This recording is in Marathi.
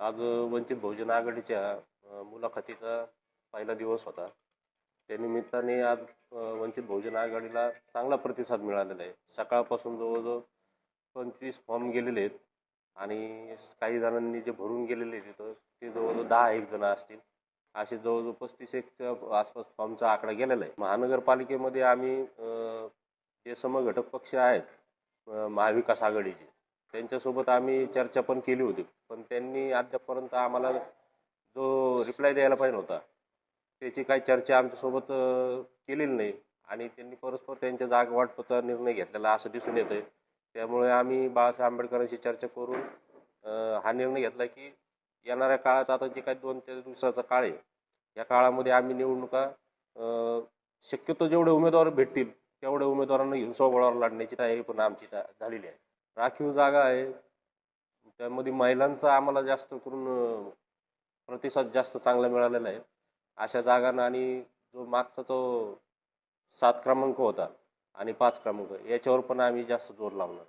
आज वंचित बहुजन आघाडीच्या मुलाखतीचा पहिला दिवस होता. त्यानिमित्ताने आज वंचित बहुजन आघाडीला चांगला प्रतिसाद मिळालेला आहे. सकाळपासून जवळजवळ 25 फॉर्म गेलेले आहेत आणि काही जणांनी जे भरून गेलेले आहेत तिथं ते जवळजवळ 10-1 जण असतील. असे जवळजवळ 35-1च्या आसपास फॉर्मचा आकडा गेलेला आहे. महानगरपालिकेमध्ये आम्ही जे समघटक पक्ष आहेत महाविकास आघाडीचे त्यांच्यासोबत आम्ही चर्चा पण केली होती, पण त्यांनी अद्यापपर्यंत आम्हाला जो रिप्लाय द्यायला पाहिजे होता त्याची काही चर्चा आमच्यासोबत केलेली नाही आणि त्यांनी परस्पर त्यांच्या जागा वाटपाचा निर्णय घेतलेला असं दिसून येतं आहे. त्यामुळे आम्ही बाळासाहेब आंबेडकरांशी चर्चा करून हा निर्णय घेतला की येणाऱ्या काळात आता जे काही 2-3 दिवसाचा काळ आहे या काळामध्ये आम्ही निवडणुका शक्यतो जेवढे उमेदवार भेटतील तेवढ्या उमेदवारांना घेऊन सोबळावर लढण्याची तयारी पण आमची झालेली आहे. राखीव जागा आहे त्यामध्ये महिलांचा आम्हाला जास्त करून प्रतिसाद जास्त चांगला मिळालेला आहे. अशा जागांना आणि जो मागचा तो 7 क्रमांक होता आणि 5 क्रमांक याच्यावर पण आम्ही जास्त जोर लावणार.